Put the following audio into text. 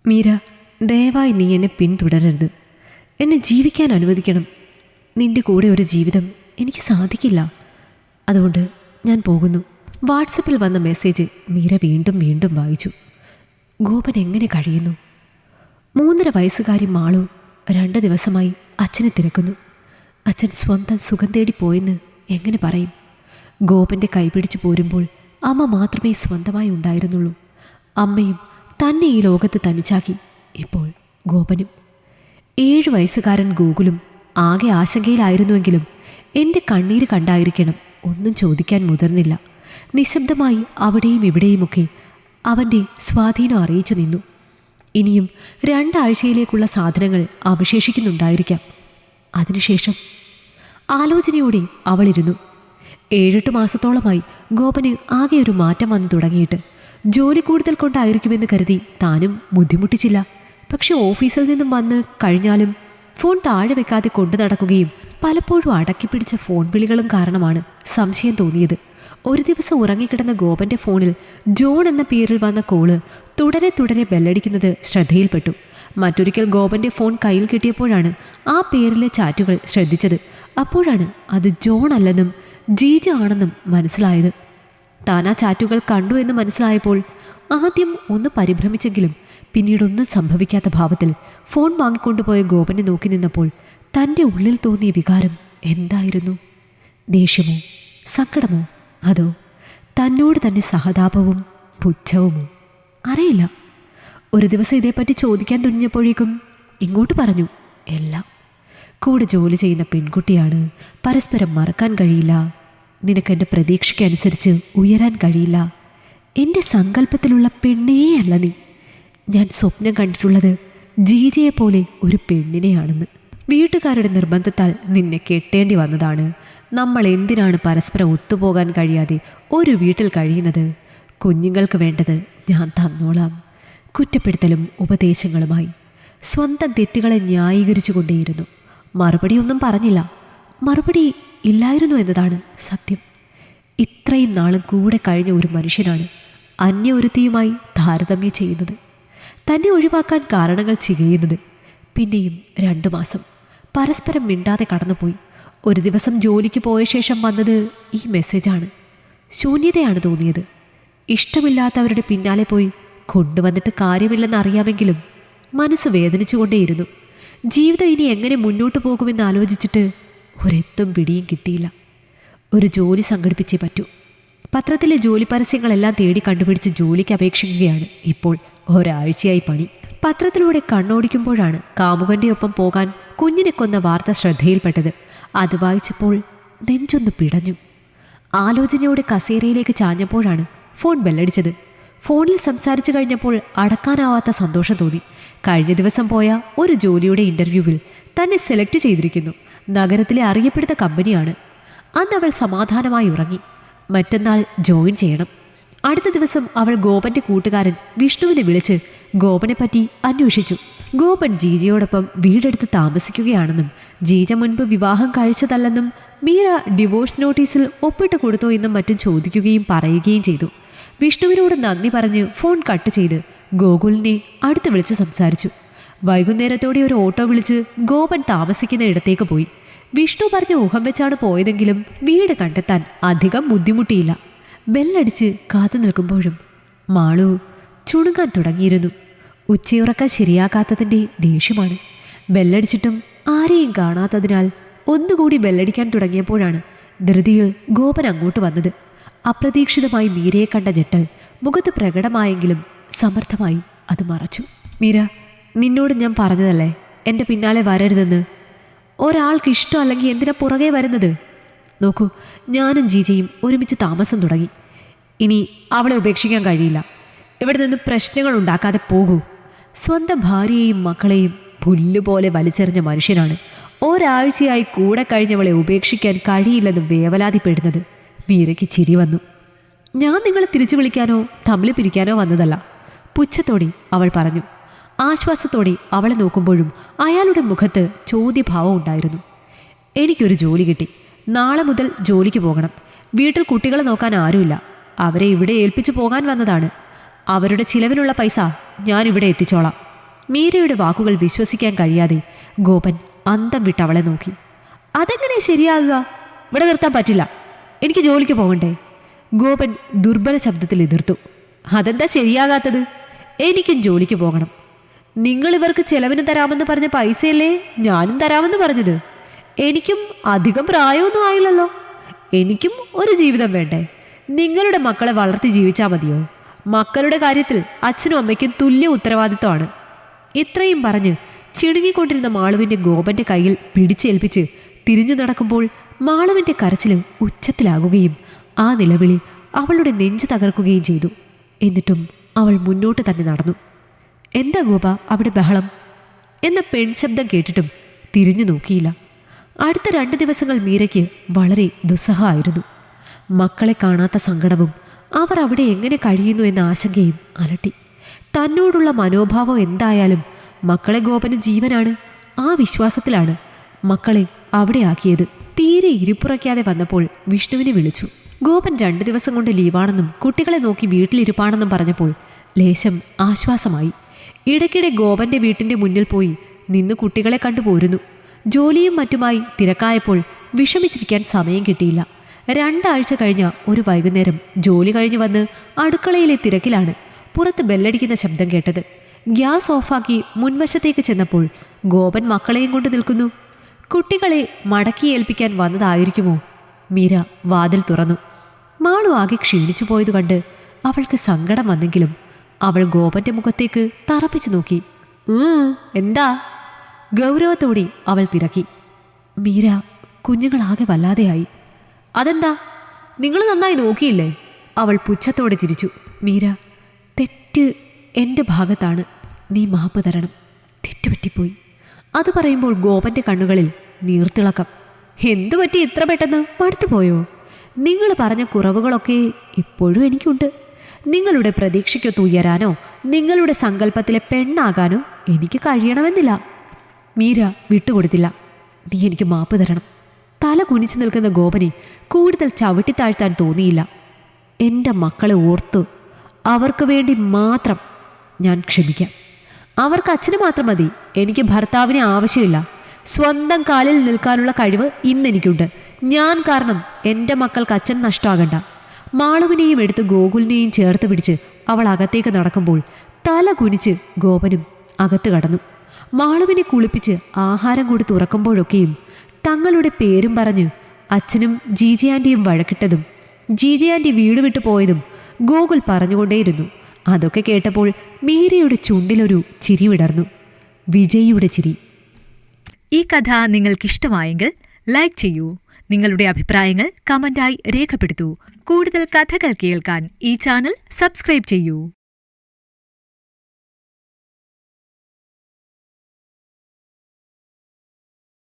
മീര, ദയവായി നീ എന്നെ പിന്തുടരരുത്. എന്നെ ജീവിക്കാൻ അനുവദിക്കണം. നിന്റെ കൂടെ ഒരു ജീവിതം എനിക്ക് സാധിക്കില്ല. അതുകൊണ്ട് ഞാൻ പോകുന്നു. വാട്സപ്പിൽ വന്ന മെസ്സേജ് മീര വീണ്ടും വീണ്ടും വായിച്ചു. ഗോപൻ എങ്ങനെ കഴിയുന്നു? 3.5 വയസ്സുകാരി മാളു 2 ദിവസമായി അച്ഛനെ തിരക്കുന്നു. അച്ഛൻ സ്വന്തം സുഖം തേടി പോയെന്ന് എങ്ങനെ പറയും? ഗോപൻ്റെ കൈപിടിച്ച് പോരുമ്പോൾ അമ്മ മാത്രമേ സ്വന്തമായി ഉണ്ടായിരുന്നുള്ളൂ. അമ്മയും തന്നെ ഈ ലോകത്ത് തനിച്ചാക്കി. ഇപ്പോൾ ഗോപനും. 7 വയസ്സുകാരൻ ഗോകുലും ആകെ ആശങ്കയിലായിരുന്നുവെങ്കിലും എൻ്റെ കണ്ണീര് കണ്ടായിരിക്കണം ഒന്നും ചോദിക്കാൻ മുതിർന്നില്ല. നിശബ്ദമായി അവിടെയും ഇവിടെയുമൊക്കെ അവൻ്റെ സ്വാധീനം അറിയിച്ചു നിന്നു. ഇനിയും 2 ആഴ്ചയിലേക്കുള്ള സാധനങ്ങൾ അവശേഷിക്കുന്നുണ്ടായിരിക്കാം. അതിനുശേഷം ആലോചനയോടെ അവളിരുന്നു. 7-8 മാസത്തോളമായി ഗോപന് ആകെ ഒരു മാറ്റം വന്നു തുടങ്ങിയിട്ട്. ജോലി കൂടുതൽ കൊണ്ടായിരിക്കുമെന്ന് കരുതി താനും ബുദ്ധിമുട്ടിച്ചില്ല. പക്ഷെ ഓഫീസിൽ നിന്നും വന്ന് കഴിഞ്ഞാലും ഫോൺ താഴെ വെക്കാതെ കൊണ്ടു നടക്കുകയും പലപ്പോഴും അടക്കിപ്പിടിച്ച ഫോൺ വിളികളും കാരണമാണ് സംശയം തോന്നിയത്. ഒരു ദിവസം ഉറങ്ങിക്കിടന്ന ഗോപൻ്റെ ഫോണിൽ ജോൺ എന്ന പേരിൽ വന്ന കോള് തുടരെ തുടരെ ബെല്ലടിക്കുന്നത് ശ്രദ്ധയിൽപ്പെട്ടു. മറ്റൊരിക്കൽ ഗോപൻ്റെ ഫോൺ കയ്യിൽ കിട്ടിയപ്പോഴാണ് ആ പേരിലെ ചാറ്റുകൾ ശ്രദ്ധിച്ചത്. അപ്പോഴാണ് അത് ജോൺ അല്ലെന്നും ജീജ ആണെന്നും മനസ്സിലായത്. താൻ ആ ചാറ്റുകൾ കണ്ടു എന്ന് മനസ്സിലായപ്പോൾ ആദ്യം ഒന്ന് പരിഭ്രമിച്ചെങ്കിലും പിന്നീടൊന്നും സംഭവിക്കാത്ത ഭാവത്തിൽ ഫോൺ വാങ്ങിക്കൊണ്ടുപോയ ഗോപനെ നോക്കി നിന്നപ്പോൾ തൻ്റെ ഉള്ളിൽ തോന്നിയ വികാരം എന്തായിരുന്നു? ദേഷ്യമോ, സങ്കടമോ, അതോ തന്നോട് തന്നെ സഹതാപവും പുച്ഛവുമോ? അറിയില്ല. ഒരു ദിവസം ഇതേപ്പറ്റി ചോദിക്കാൻ തുനിഞ്ഞപ്പോഴേക്കും ഇങ്ങോട്ട് പറഞ്ഞു എല്ലാം. കൂടെ ജോലി ചെയ്യുന്ന പെൺകുട്ടിയാണ്, പരസ്പരം മറക്കാൻ കഴിയില്ല, നിനക്കെൻ്റെ പ്രതീക്ഷയ്ക്കനുസരിച്ച് ഉയരാൻ കഴിയില്ല, എൻ്റെ സങ്കല്പത്തിലുള്ള പെണ്ണേ അല്ല നീ. ഞാൻ സ്വപ്നം കണ്ടിട്ടുള്ളത് ജീജയെപ്പോലെ ഒരു പെണ്ണിനെയാണെന്ന്. വീട്ടുകാരുടെ നിർബന്ധത്താൽ നിന്നെ കെട്ടേണ്ടി വന്നതാണ്. നമ്മൾ എന്തിനാണ് പരസ്പരം ഒത്തുപോകാൻ കഴിയാതെ ഒരു വീട്ടിൽ കഴിയുന്നത്? കുഞ്ഞുങ്ങൾക്ക് വേണ്ടത് ഞാൻ തന്നോളാം. കുറ്റപ്പെടുത്തലും ഉപദേശങ്ങളുമായി സ്വന്തം തെറ്റുകളെ ന്യായീകരിച്ചു കൊണ്ടേയിരുന്നു. മറുപടിയൊന്നും പറഞ്ഞില്ല. മറുപടി ഇല്ലായിരുന്നു എന്നതാണ് സത്യം. ഇത്രയും നാളും കൂടെ കഴിഞ്ഞ ഒരു മനുഷ്യനാണ് അന്യ ഒരുത്തിയുമായി താരതമ്യം ചെയ്യുന്നത്, തന്നെ ഒഴിവാക്കാൻ കാരണങ്ങൾ ചികയുന്നത്. പിന്നെയും 2 മാസം പരസ്പരം മിണ്ടാതെ കടന്നുപോയി. ഒരു ദിവസം ജോലിക്ക് പോയ ശേഷം വന്നത് ഈ മെസ്സേജാണ്. ശൂന്യതയാണ് തോന്നിയത്. ഇഷ്ടമില്ലാത്തവരുടെ പിന്നാലെ പോയി കൊണ്ടുവന്നിട്ട് കാര്യമില്ലെന്ന് അറിയാമെങ്കിലും മനസ്സ് വേദനിച്ചുകൊണ്ടേയിരുന്നു. ജീവിതം ഇനി എങ്ങനെ മുന്നോട്ട് പോകുമെന്ന് ആലോചിച്ചിട്ട് ഒരെത്തും പിടിയും കിട്ടിയില്ല. ഒരു ജോലി സംഘടിപ്പിച്ചേ പറ്റൂ. പത്രത്തിലെ ജോലി പരസ്യങ്ങളെല്ലാം തേടി കണ്ടുപിടിച്ച് ജോലിക്ക് അപേക്ഷിക്കുകയാണ് ഇപ്പോൾ. ഒരാഴ്ചയായി പണി. പത്രത്തിലൂടെ കണ്ണോടിക്കുമ്പോഴാണ് കാമുകൻ്റെ ഒപ്പം പോകാൻ കുഞ്ഞിനെ കൊന്ന വാർത്ത ശ്രദ്ധയിൽപ്പെട്ടത്. അത് വായിച്ചപ്പോൾ നെഞ്ചൊന്ന് പിടഞ്ഞു. ആലോചനയോടെ കസേരയിലേക്ക് ചാഞ്ഞപ്പോഴാണ് ഫോൺ ബെല്ലടിച്ചത്. ഫോണിൽ സംസാരിച്ചു കഴിഞ്ഞപ്പോൾ അടക്കാനാവാത്ത സന്തോഷം തോന്നി. കഴിഞ്ഞ ദിവസം പോയ ഒരു ജോലിയുടെ ഇൻ്റർവ്യൂവിൽ തന്നെ സെലക്ട് ചെയ്തിരിക്കുന്നു. നഗരത്തിലെ അറിയപ്പെടുന്ന കമ്പനിയാണ്. അന്ന് അവൾ സമാധാനമായി ഉറങ്ങി. മറ്റന്നാൾ ജോയിൻ ചെയ്യണം. അടുത്ത ദിവസം അവൾ ഗോപൻ്റെ കൂട്ടുകാരൻ വിഷ്ണുവിനെ വിളിച്ച് ഗോപനെപ്പറ്റി അന്വേഷിച്ചു. ഗോപൻ ജീജയോടൊപ്പം വീടെടുത്ത് താമസിക്കുകയാണെന്നും ജീജ മുൻപ് വിവാഹം കഴിച്ചതല്ലെന്നും മീര ഡിവോഴ്സ് നോട്ടീസിൽ ഒപ്പിട്ട് കൊടുത്തോ എന്നും മറ്റും ചോദിക്കുകയും പറയുകയും ചെയ്തു. വിഷ്ണുവിനോട് നന്ദി പറഞ്ഞ് ഫോൺ കട്ട് ചെയ്ത് ഗോകുലിനെ അടുത്ത് വിളിച്ച് സംസാരിച്ചു. വൈകുന്നേരത്തോടെ ഒരു ഓട്ടോ വിളിച്ച് ഗോപൻ താമസിക്കുന്ന ഇടത്തേക്ക് പോയി. വിഷ്ണു പറഞ്ഞ ഊഹം വെച്ചാണ് പോയതെങ്കിലും വീട് കണ്ടെത്താൻ അധികം ബുദ്ധിമുട്ടിയില്ല. ബെല്ലടിച്ച് കാത്തു നിൽക്കുമ്പോഴും മാളു ചുണുങ്ങാൻ തുടങ്ങിയിരുന്നു. ഉച്ചയുറക്കാൻ ശരിയാക്കാത്തതിൻ്റെ ദേഷ്യമാണ്. ബെല്ലടിച്ചിട്ടും ആരെയും കാണാത്തതിനാൽ ഒന്നുകൂടി ബെല്ലടിക്കാൻ തുടങ്ങിയപ്പോഴാണ് ധൃതിയിൽ ഗോപൻ അങ്ങോട്ട് വന്നത്. അപ്രതീക്ഷിതമായി മീരയെ കണ്ട ഞെട്ടൽ മുഖത്ത് പ്രകടമായെങ്കിലും സമർത്ഥമായി അത് മറച്ചു. മീര, നിന്നോട് ഞാൻ പറഞ്ഞതല്ലേ എൻ്റെ പിന്നാലെ വരരുതെന്ന്. ഒരാൾക്ക് ഇഷ്ടമല്ലെങ്കിൽ എന്തിനാ പുറകെ വരുന്നത്? നോക്കൂ, ഞാനും ജീജയും ഒരുമിച്ച് താമസം തുടങ്ങി. ഇനി അവളെ ഉപേക്ഷിക്കാൻ കഴിയില്ല. ഇവിടെ നിന്ന് പ്രശ്നങ്ങൾ ഉണ്ടാക്കാതെ പോകൂ. സ്വന്തം ഭാര്യയെയും മക്കളെയും പുല്ലുപോലെ വലിച്ചെറിഞ്ഞ മനുഷ്യനാണ് ഒരാഴ്ചയായി കൂടെ കഴിഞ്ഞവളെ ഉപേക്ഷിക്കാൻ കഴിയില്ലെന്ന് വേവലാതിപ്പെടുന്നത്. മീരയ്ക്ക് ചിരി വന്നു. ഞാൻ നിങ്ങളെ തിരിച്ചു വിളിക്കാനോ തമ്മിൽ പിരിക്കാനോ വന്നതല്ല, പുച്ഛത്തോടെ അവൾ പറഞ്ഞു. ആശ്വാസത്തോടെ അവളെ നോക്കുമ്പോഴും അയാളുടെ മുഖത്ത് ചോദ്യഭാവം ഉണ്ടായിരുന്നു. എനിക്കൊരു ജോലി കിട്ടി. നാളെ മുതൽ ജോലിക്ക് പോകണം. വീട്ടിൽ കുട്ടികളെ നോക്കാൻ ആരുമില്ല. അവരെ ഇവിടെ ഏൽപ്പിച്ചു പോകാൻ വന്നതാണ്. അവരുടെ ചിലവിനുള്ള പൈസ ഞാൻ ഇവിടെ എത്തിച്ചോളാം. മീരയുടെ വാക്കുകൾ വിശ്വസിക്കാൻ കഴിയാതെ ഗോപൻ അന്തം വിട്ട് അവളെ നോക്കി. അതെങ്ങനെ ശരിയാകുക? ഇവിടെ നിർത്താൻ പറ്റില്ല, എനിക്ക് ജോലിക്ക് പോകണ്ടേ? ഗോപൻ ദുർബല ശബ്ദത്തിൽ എതിർത്തു. അതെന്താ ശരിയാകാത്തത്? എനിക്കും ജോലിക്ക് പോകണം. നിങ്ങൾ ഇവർക്ക് ചെലവിന് തരാമെന്ന് പറഞ്ഞ പൈസയല്ലേ ഞാനും തരാമെന്ന് പറഞ്ഞത്? എനിക്കും അധികം പ്രായമൊന്നും ആയില്ലല്ലോ. എനിക്കും ഒരു ജീവിതം വേണ്ടേ? നിങ്ങളുടെ മക്കളെ വളർത്തി ജീവിച്ചാൽ മതിയോ? മക്കളുടെ കാര്യത്തിൽ അച്ഛനും അമ്മയ്ക്കും തുല്യ ഉത്തരവാദിത്വമാണ്. ഇത്രയും പറഞ്ഞ് ചിണുങ്ങിക്കൊണ്ടിരുന്ന മാളുവിൻ്റെ ഗോപന്റെ കയ്യിൽ പിടിച്ചേൽപ്പിച്ച് തിരിഞ്ഞു നടക്കുമ്പോൾ മാളുവിൻ്റെ കരച്ചിൽ ഉച്ചത്തിലാകുകയും ആ നിലവിളി അവളുടെ നെഞ്ചു തകർക്കുകയും ചെയ്തു. എന്നിട്ടും അവൾ മുന്നോട്ട് തന്നെ നടന്നു. എന്താ ഗോപ അവിടെ ബഹളം എന്ന പെൺശബ്ദം കേട്ടിട്ടും തിരിഞ്ഞു നോക്കിയില്ല. അടുത്ത 2 ദിവസങ്ങൾ മീരയ്ക്ക് വളരെ ദുസ്സഹമായിരുന്നു. മക്കളെ കാണാത്ത സങ്കടവും അവർ അവിടെ എങ്ങനെ കഴിയുന്നു എന്ന ആശങ്കയും അലട്ടി. തന്നോടുള്ള മനോഭാവം എന്തായാലും മക്കളെ ഗോപന് ജീവനാണ്. ആ വിശ്വാസത്തിലാണ് മക്കളെ അവിടെ ആക്കിയത്. തീരെ ഇരിപ്പുറയ്ക്കാതെ വന്നപ്പോൾ വിഷ്ണുവിനെ വിളിച്ചു. ഗോപൻ 2 ദിവസം കൊണ്ട് ലീവാണെന്നും കുട്ടികളെ നോക്കി വീട്ടിലിരിപ്പാണെന്നും പറഞ്ഞപ്പോൾ ലേശം ആശ്വാസമായി. ഇടയ്ക്കിടെ ഗോപന്റെ വീട്ടിൻ്റെ മുന്നിൽ പോയി നിന്ന് കുട്ടികളെ കണ്ടുപോരുന്നു. ജോലിയും മറ്റുമായി തിരക്കായപ്പോൾ വിഷമിച്ചിരിക്കാൻ സമയം കിട്ടിയില്ല. 2 ആഴ്ച കഴിഞ്ഞ ഒരു വൈകുന്നേരം ജോലി കഴിഞ്ഞു വന്ന് അടുക്കളയിലെ തിരക്കിലാണ് പുറത്ത് ബെല്ലടിക്കുന്ന ശബ്ദം കേട്ടത്. ഗ്യാസ് ഓഫാക്കി മുൻവശത്തേക്ക് ചെന്നപ്പോൾ ഗോപൻ മക്കളെയും കൊണ്ട് നിൽക്കുന്നു. കുട്ടികളെ മടക്കി ഏൽപ്പിക്കാൻ വന്നതായിരിക്കുമോ? മീര വാതിൽ തുറന്നു. മാളു ആകെ ക്ഷീണിച്ചു പോയത് കണ്ട് അവൾക്ക് സങ്കടം വന്നെങ്കിലും അവൾ ഗോപന്റെ മുഖത്തേക്ക് തറപ്പിച്ചു നോക്കി. എന്താ? ഗൗരവത്തോടെ അവൾ തിരക്കി. മീര കുഞ്ഞുങ്ങളാകെ വല്ലാതെയായി. അതെന്താ? നിങ്ങൾ നന്നായി നോക്കിയില്ലേ? അവൾ പുച്ഛത്തോടെ ചിരിച്ചു. മീര, തെറ്റ് എൻ്റെ ഭാഗത്താണ്. നീ മാപ്പ് തരണം. തെറ്റുപറ്റിപ്പോയി. അത് പറയുമ്പോൾ ഗോപന്റെ കണ്ണുകളിൽ നീർത്തിളക്കം. എന്തു പറ്റി ഇത്ര പെട്ടെന്ന്? മടുത്തുപോയോ? നിങ്ങൾ പറഞ്ഞ കുറവുകളൊക്കെ ഇപ്പോഴും എനിക്കുണ്ട്. നിങ്ങളുടെ പ്രതീക്ഷയ്ക്കൊത്ത് ഉയരാനോ നിങ്ങളുടെ സങ്കല്പത്തിലെ പെണ്ണാകാനോ എനിക്ക് കഴിയണമെന്നില്ല. മീര വിട്ടുകൊടുത്തില്ല. നീ എനിക്ക് മാപ്പ് തരണം. തല കുനിച്ചു നിൽക്കുന്ന ഗോപനെ കൂടുതൽ ചവിട്ടിത്താഴ്ത്താൻ തോന്നിയില്ല. എൻ്റെ മക്കളെ ഓർത്തു അവർക്ക് വേണ്ടി മാത്രം ഞാൻ ക്ഷമിക്കാം. അവർക്ക് അച്ഛന് മാത്രം മതി. എനിക്ക് ഭർത്താവിനെ ആവശ്യമില്ല. സ്വന്തം കാലിൽ നിൽക്കാനുള്ള കഴിവ് ഇന്നെനിക്കുണ്ട്. ഞാൻ കാരണം എൻ്റെ മക്കൾക്ക് അച്ഛൻ നഷ്ടമാകണ്ട. മാളുവിനെയും എടുത്ത് ഗോകുലിനെയും ചേർത്ത് പിടിച്ച് അവൾ അകത്തേക്ക് നടക്കുമ്പോൾ തല കുനിച്ച് ഗോപനും അകത്ത് കടന്നു. മാളുവിനെ കുളിപ്പിച്ച് ആഹാരം കൂടി തുറക്കുമ്പോഴൊക്കെയും തങ്ങളുടെ പേരും പറഞ്ഞ് അച്ഛനും ജീജി ആൻറ്റിയും വഴക്കിട്ടതും ജീജി ആൻറ്റി വീട് വിട്ടു പോയതും ഗോകുൽ പറഞ്ഞുകൊണ്ടേയിരുന്നു. അതൊക്കെ കേട്ടപ്പോൾ മീരയുടെ ചുണ്ടിലൊരു ചിരി വിടർന്നു. വിജയിയുടെ ചിരി. ഈ കഥ നിങ്ങൾക്കിഷ്ടമായെങ്കിൽ ലൈക്ക് ചെയ്യൂ. നിങ്ങളുടെ അഭിപ്രായങ്ങൾ കമന്റായി രേഖപ്പെടുത്തൂ. കൂടുതൽ കഥകൾ കേൾക്കാൻ ഈ ചാനൽ സബ്സ്ക്രൈബ് ചെയ്യൂ.